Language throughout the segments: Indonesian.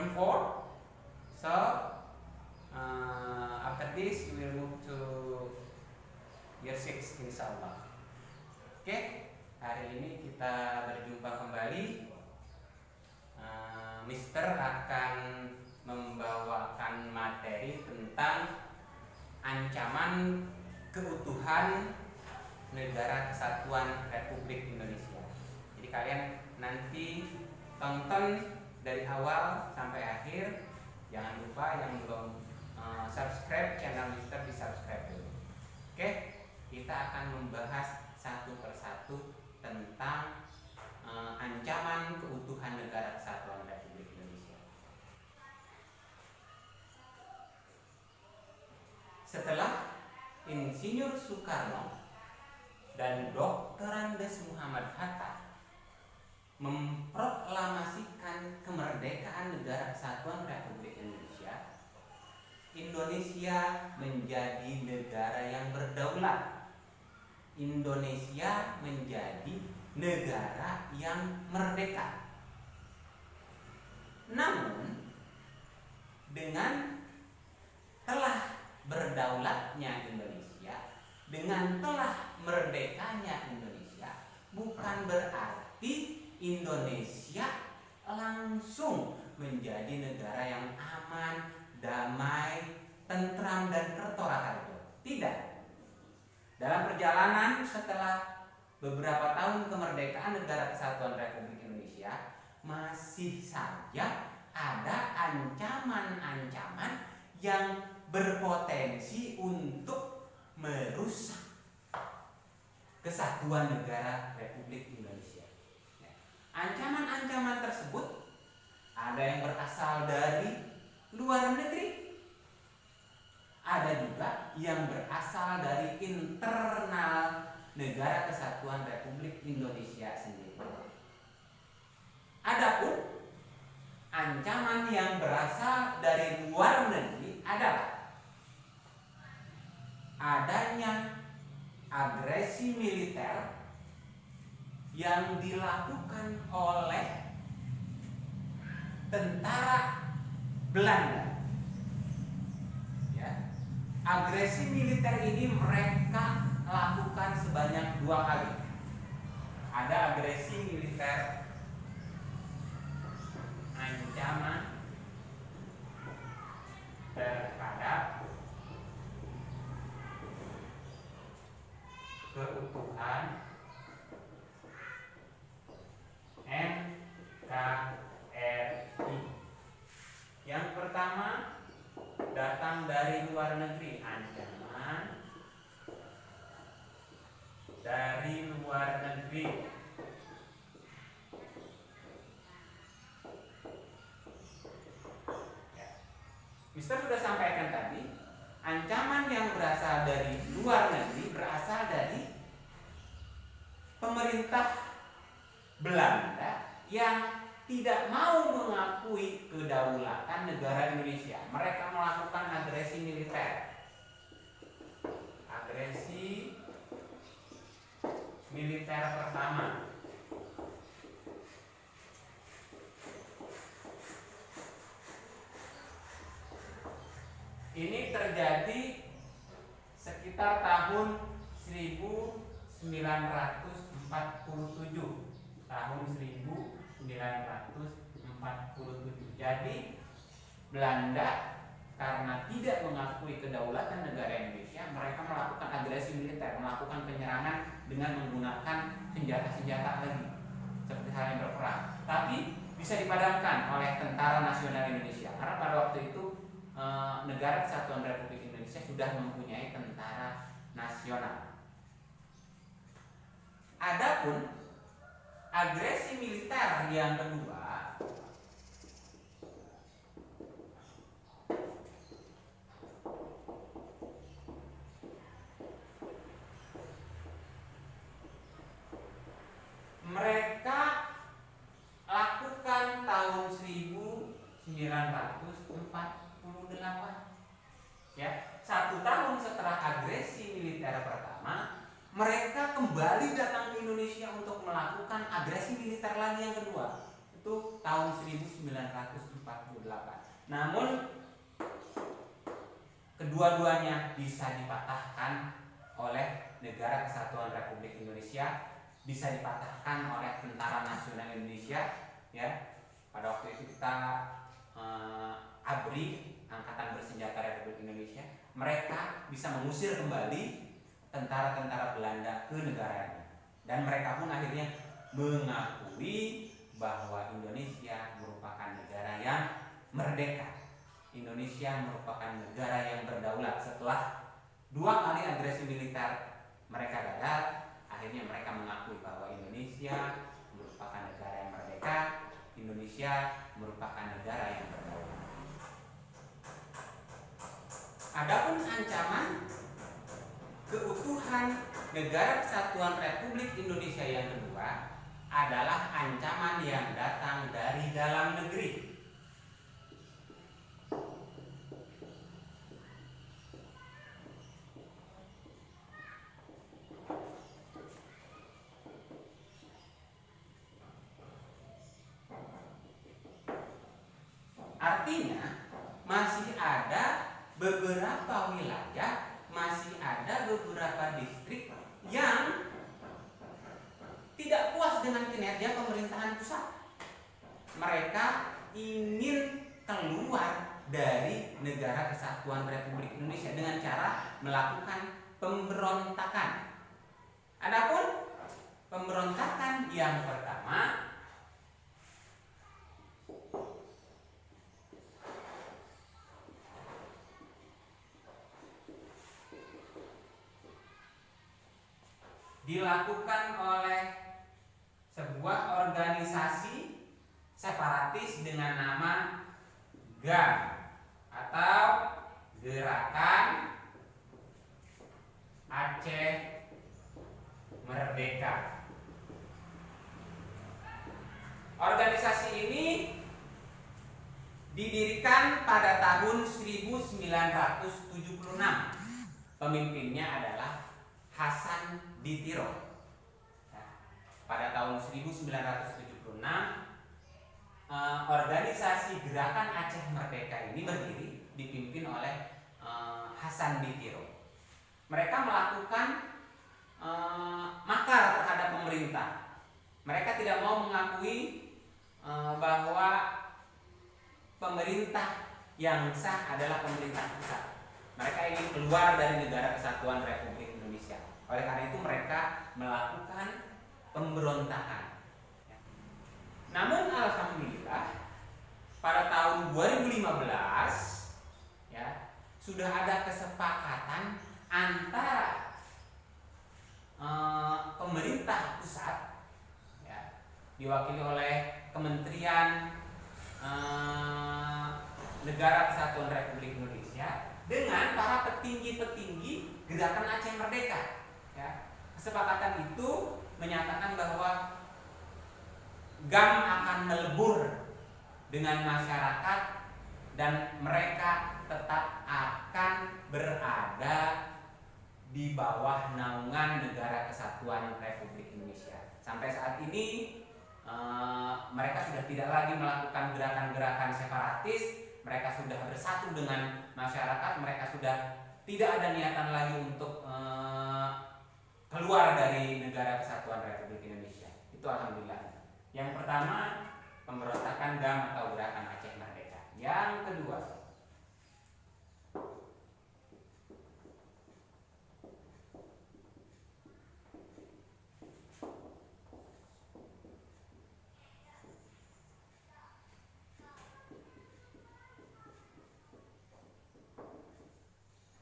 term 4. So after this we will move to year 6 insyaallah. Oke, hari ini kita berjumpa kembali. Mister akan membawakan materi tentang ancaman keutuhan Negara Kesatuan Republik Indonesia. Jadi kalian nanti tonton dari awal sampai akhir. Jangan lupa yang belum subscribe channel Mister di subscribe dulu. Oke, kita akan membahas satu persatu tentang ancaman keutuhan Negara Kesatuan Republik Indonesia. Setelah Insinyur Soekarno dan Dr. Andes Muhammad Hatta memproklamasikan kemerdekaan Negara Kesatuan Republik Indonesia, Indonesia menjadi negara yang berdaulat. Indonesia menjadi negara yang merdeka. Namun, dengan telah berdaulatnya Indonesia, dengan telah merdekanya Indonesia, bukan berarti Indonesia langsung menjadi negara yang aman, damai, tentram, dan tertib. Tidak. Dalam perjalanan setelah beberapa tahun kemerdekaan Negara Kesatuan Republik Indonesia, masih saja ada ancaman-ancaman yang berpotensi untuk merusak kesatuan negara Republik Indonesia. Ancaman-ancaman tersebut ada yang berasal dari luar negeri, ada juga yang berasal dari internal Negara Kesatuan Republik Indonesia sendiri. Adapun ancaman yang berasal dari luar negeri adalah adanya agresi militer yang dilakukan oleh tentara Belanda. Ya. Agresi militer ini mereka lakukan sebanyak 2 kali. Ada agresi militer ancaman terhadap keutuhan NKRI. Yang pertama datang dari luar negeri, ancaman dari luar negeri. Ya. Mister sudah sampaikan tadi, ancaman yang berasal dari luar negeri berasal dari pemerintah Belanda yang tidak mau mengakui kedaulatan negara Indonesia. Mereka melakukan agresi militer. Agresi militer pertama. Ini terjadi sekitar tahun 1947. Tahun 1947. Jadi Belanda karena tidak mengakui kedaulatan negara Indonesia, mereka melakukan agresi militer, melakukan penyerangan dengan menggunakan senjata-senjata lagi, seperti hal yang berperang. Tapi bisa dipadamkan oleh Tentara Nasional Indonesia, karena pada waktu itu Negara Kesatuan Republik Indonesia sudah mempunyai tentara nasional. Adapun agresi militer yang kedua mereka lakukan tahun 1948. Ya, 1 tahun setelah agresi militer pertama, mereka kembali datang ke Indonesia untuk melakukan agresi militer lagi yang kedua. Itu tahun 1949. Namun kedua-duanya bisa dipatahkan oleh Negara Kesatuan Republik Indonesia, bisa dipatahkan oleh Tentara Nasional Indonesia, ya. Pada waktu itu kita ABRI, Angkatan Bersenjata Republik Indonesia, mereka bisa mengusir kembali tentara-tentara Belanda ke negaranya, dan mereka pun akhirnya mengakui bahwa Indonesia merupakan negara yang merdeka. Indonesia merupakan negara yang berdaulat. Setelah 2 kali agresi militer mereka gagal, akhirnya mereka mengakui bahwa Indonesia merupakan negara yang merdeka, Indonesia merupakan negara yang berdaulat. Adapun ancaman keutuhan Negara Kesatuan Republik Indonesia yang kedua adalah ancaman yang datang dari dalam negeri. Artinya masih ada beberapa wilayah, masih ada beberapa distrik yang tidak puas dengan kinerja pemerintahan pusat. Mereka ingin keluar dari Negara Kesatuan Republik Indonesia dengan cara melakukan pemberontakan. Adapun pemberontakan yang pertama dilakukan oleh sebuah organisasi separatis dengan nama GAM atau Gerakan Aceh Merdeka. Organisasi ini didirikan pada tahun 1976. Pemimpinnya adalah Hasan Ditiro. Pada tahun 1976, organisasi Gerakan Aceh Merdeka ini berdiri, dipimpin oleh Hasan Ditiro. Mereka melakukan makar terhadap pemerintah. Mereka tidak mau mengakui bahwa pemerintah yang sah adalah pemerintah pusat. Mereka ingin keluar dari Negara Kesatuan Republik Indonesia. Oleh karena itu mereka melakukan pemberontakan. Namun alhamdulillah pada tahun 2015 ya sudah ada kesepakatan antara pemerintah pusat ya, diwakili oleh Kementerian Negara Kesatuan Republik Indonesia dengan para petinggi-petinggi Gerakan Aceh Merdeka. Ya. Kesepakatan itu menyatakan bahwa GAM akan melebur dengan masyarakat dan mereka tetap akan berada di bawah naungan Negara Kesatuan Republik Indonesia. Sampai saat ini mereka sudah tidak lagi melakukan gerakan-gerakan separatis. Mereka sudah bersatu dengan masyarakat. Mereka sudah tidak ada niatan lagi untuk keluar dari Negara Kesatuan Republik Indonesia. Itu alhamdulillah. Yang pertama, pemberontakan GAM atau Gerakan Aceh Merdeka. Yang kedua,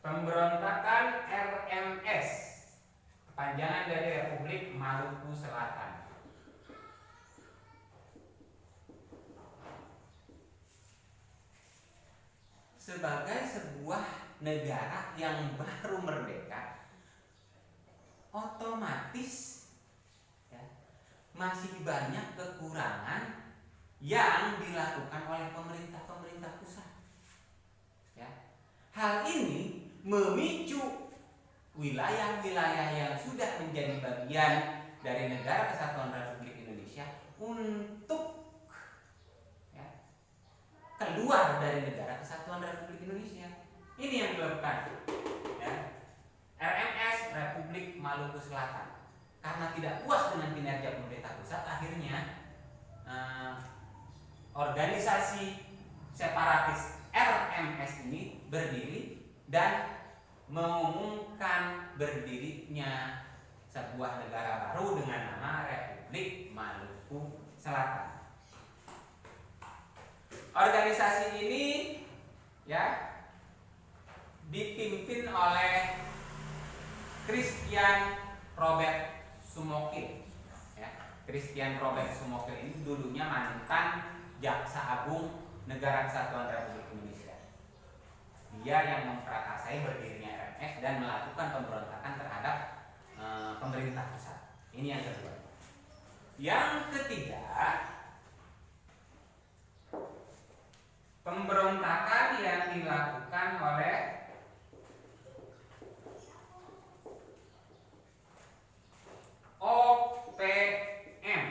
pemberontakan RMS, kepanjangan dari Republik Maluku Selatan. Sebagai sebuah negara yang baru merdeka, otomatis ya, masih banyak kekurangan yang dilakukan oleh pemerintah pusat. Ya. Hal ini memicu wilayah-wilayah yang sudah menjadi bagian dari Negara Kesatuan Republik Indonesia untuk ya, keluar dari negara kesatuan Republik Indonesia. Ini yang dilakukan, ya. RMS Republik Maluku Selatan. Karena tidak puas dengan kinerja pemerintah pusat, akhirnya organisasi separatis RMS ini berdiri dan mengumumkan berdirinya sebuah negara baru dengan nama Republik Maluku Selatan. Organisasi ini, ya, dipimpin oleh Christian Robert Sumokil. Ya, Christian Robert Sumokil ini dulunya mantan Jaksa Agung Negara Kesatuan Republik Indonesia. Dia yang memprakarsai berdirinya RMS dan melakukan pemberontakan terhadap pemerintah pusat. Ini yang kedua. Yang ketiga, pemberontakan yang dilakukan oleh OPM.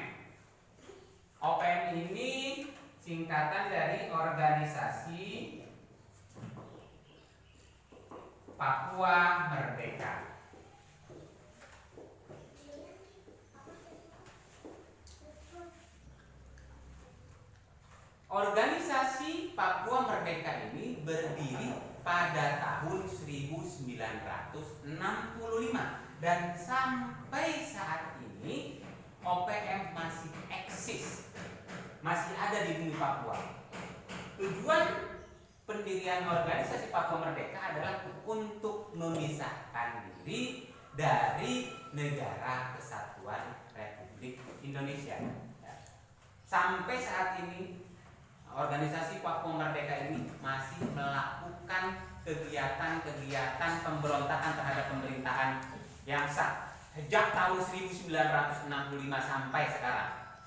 OPM ini singkatan dari Organisasi Papua Merdeka. Organisasi Papua Merdeka ini berdiri pada tahun 1965 dan sampai saat ini OPM masih eksis, masih ada di bumi Papua. Tujuan pendirian organisasi Papua Merdeka adalah untuk memisahkan diri dari Negara Kesatuan Republik Indonesia. Sampai saat ini organisasi Papua Merdeka ini masih melakukan kegiatan-kegiatan pemberontakan terhadap pemerintahan yang sah sejak tahun 1965 sampai sekarang.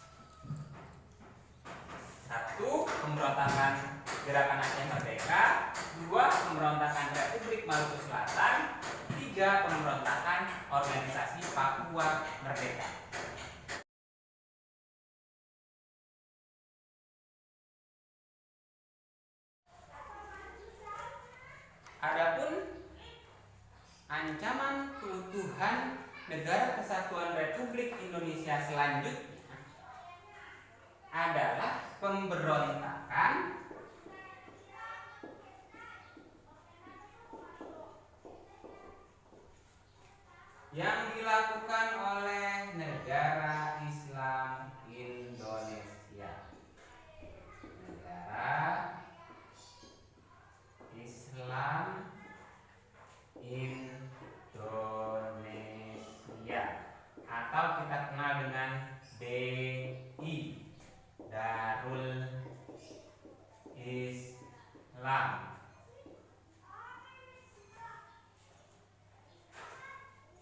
Satu, pemberontakan Gerakan Aceh Merdeka. Dua, pemberontakan Republik Maluku Selatan. Tiga, pemberontakan organisasi Papua Merdeka. Adapun ancaman keutuhan Negara Kesatuan Republik Indonesia selanjutnya adalah pemberontakan yang dilakukan oleh negara Islam Indonesia. Negara Islam Indonesia atau kita kenal dengan DI, Darul Islam.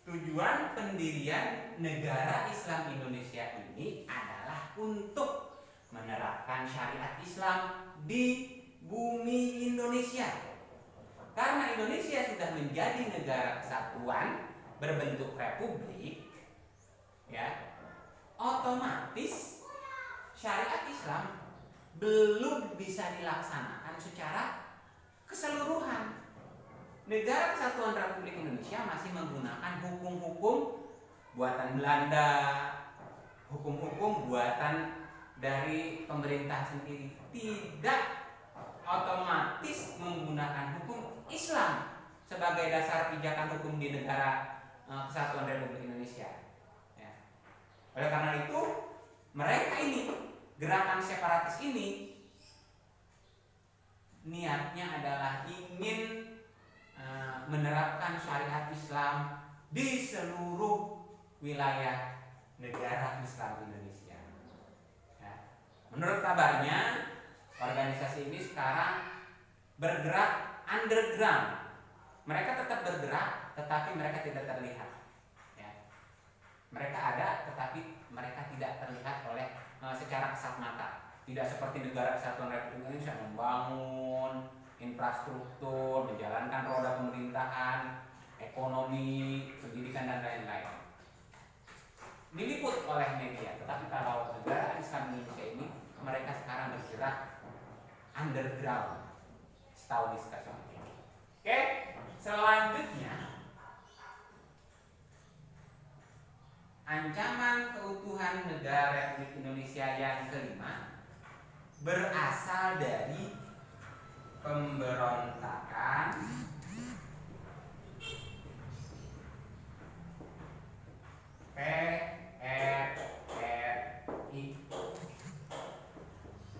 Tujuan pendirian Negara Islam Indonesia ini adalah untuk menerapkan syariat Islam di bumi Indonesia. Karena Indonesia sudah menjadi negara kesatuan berbentuk republik, ya, otomatis syariat Islam belum bisa dilaksanakan secara keseluruhan. Negara Kesatuan Republik Indonesia masih menggunakan hukum-hukum buatan Belanda, hukum-hukum buatan dari pemerintah sendiri, tidak otomatis menggunakan hukum Islam sebagai dasar pijakan hukum di negara Kesatuan Republik Indonesia. Ya. Oleh karena itu, mereka ini, gerakan separatis ini, niatnya adalah ingin menerapkan syariat Islam di seluruh wilayah negara Islam Indonesia. Ya. Menurut kabarnya, organisasi ini sekarang bergerak underground. Mereka tetap bergerak, tetapi mereka tidak terlihat. Ya. Mereka ada, tetapi mereka tidak terlihat oleh secara kasat mata. Tidak seperti Negara Kesatuan Republik Indonesia membangun infrastruktur, menjalankan roda pemerintahan, ekonomi, pendidikan dan lain-lain. Diliput oleh media, tetapi kalau Negara Islam Indonesia ini, mereka sekarang bergerak underground Stalinisasi. Oke, selanjutnya ancaman keutuhan negara Republik Indonesia yang kelima berasal dari pemberontakan PRRI,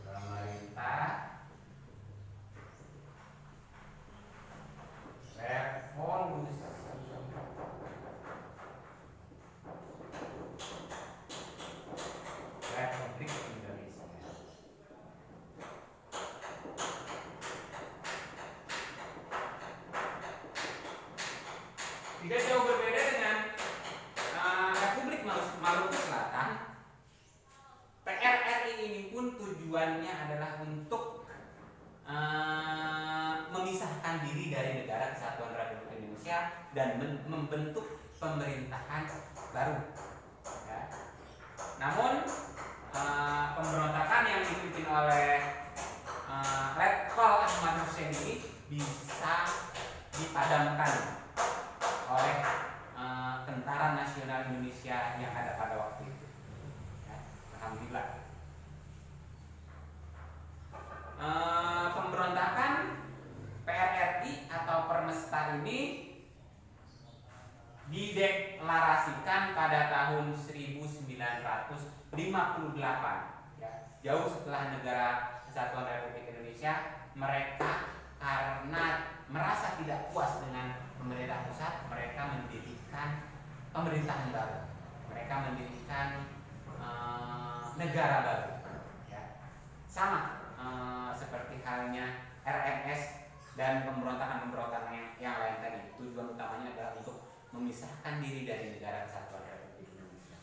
pemerintah revolusi Republik Indonesia. Tidak jauh berbeda dengan Republik Maluku Selatan. PRRI ini pun tujuannya adalah untuk memisahkan diri dari Negara Kesatuan Republik Indonesia dan membentuk pemerintahan baru. Ya. Namun pemberontakan yang dipimpin oleh Letkol Ahmad Hussein ini bisa dipadamkan oleh Tentara Nasional Indonesia yang ada pada waktu itu. Ya, alhamdulillah. Pemberontakan PRRI atau Permesta ini dideklarasikan pada tahun 1958, ya, jauh setelah Negara Kesatuan Republik Indonesia. Mereka karena merasa tidak puas dengan pemerintah pusat, mereka mendirikan pemerintahan baru. Mereka mendirikan negara baru, ya. Sama seperti halnya RMS dan pemberontakan yang lain tadi. Tujuan utamanya adalah untuk memisahkan diri dari Negara Kesatuan Republik Indonesia.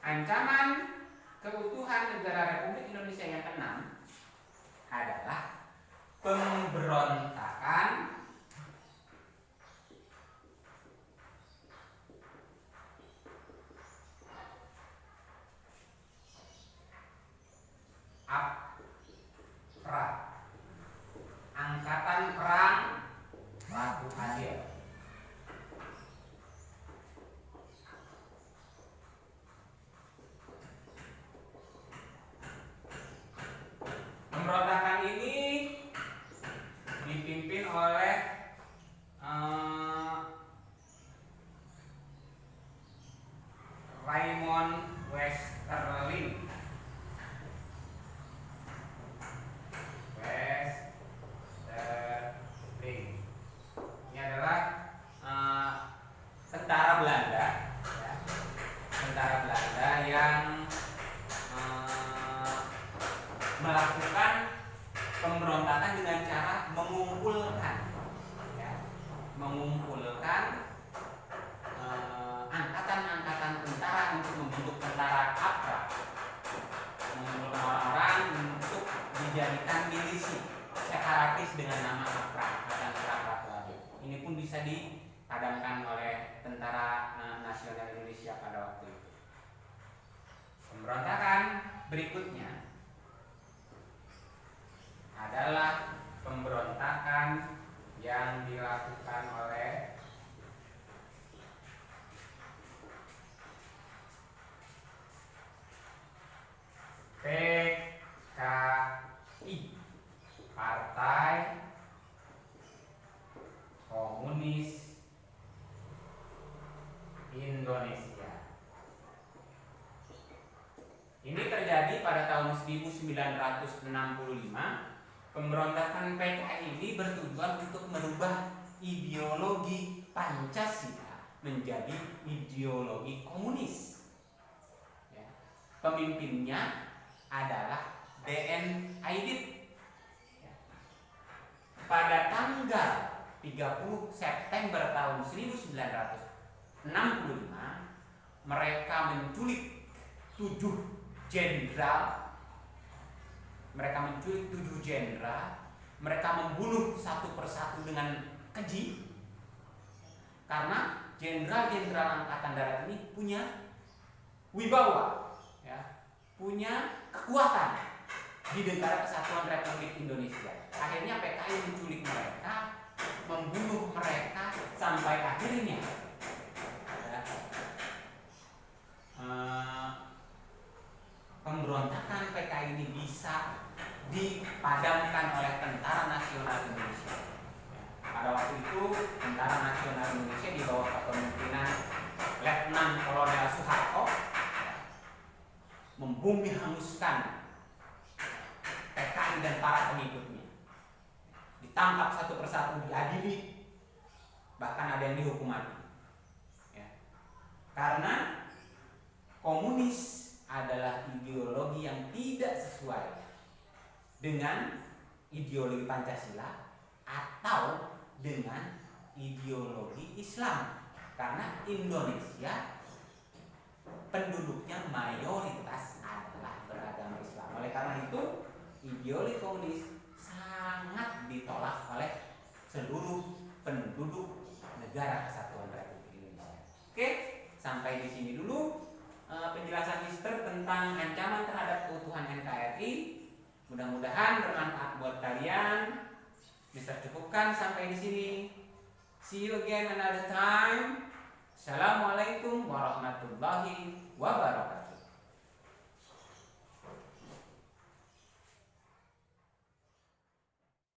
Ancaman keutuhan negara Republik Indonesia yang keenam adalah pemberontakan APRA, Angkatan Perang Ratu Adil. Pemberontakan ini dipimpin oleh Raymond Westerling. Ini adalah tentara Belanda, ya. Tentara Belanda yang melakukan pemberontakan dengan cara mengumpulkan, ya, angkatan-angkatan tentara untuk membentuk tentara APRA, mengumpulkan orang-orang untuk dijadikan milisi separatis dengan nama APRA, Angkatan Perang Ratu Adil. Ini pun bisa dipadamkan oleh Tentara Nasional Indonesia pada waktu itu. Pemberontakan berikutnya adalah pemberontakan yang dilakukan oleh PKI, Partai Komunis Indonesia. Ini terjadi pada tahun 1965. Pemberontakan PKI ini bertujuan untuk merubah ideologi Pancasila menjadi ideologi komunis. Ya. Pemimpinnya adalah D.N. Aidit. Ya. Pada tanggal 30 September tahun 1965, mereka menculik 7 jenderal. Mereka membunuh satu persatu dengan keji, karena jenderal-jenderal angkatan darat ini punya wibawa, ya, punya kekuatan, di Negara Kesatuan Republik Indonesia. Akhirnya PKI menculik mereka, membunuh mereka, sampai akhirnya pemberontakan PKI ini bisa dipadamkan oleh Tentara Nasional Indonesia. Pada waktu itu Tentara Nasional Indonesia di bawah kepemimpinan Letnan Kolonel Soeharto membumi hanguskan PKI dan para pengikutnya. Ditangkap satu persatu, diadili, bahkan ada yang dihukum mati. Ya. Karena komunis adalah ideologi yang tidak sesuai dengan ideologi Pancasila atau dengan ideologi Islam. Karena Indonesia penduduknya mayoritas adalah beragama Islam. Oleh karena itu, ideologi komunis sangat ditolak oleh seluruh penduduk Negara Kesatuan Republik Indonesia. Oke, sampai di sini dulu penjelasan Mister tentang ancaman terhadap keutuhan NKRI. Mudah-mudahan bermanfaat buat kalian. Mister cukupkan sampai di sini. See you again another time. Assalamualaikum warahmatullahi wabarakatuh.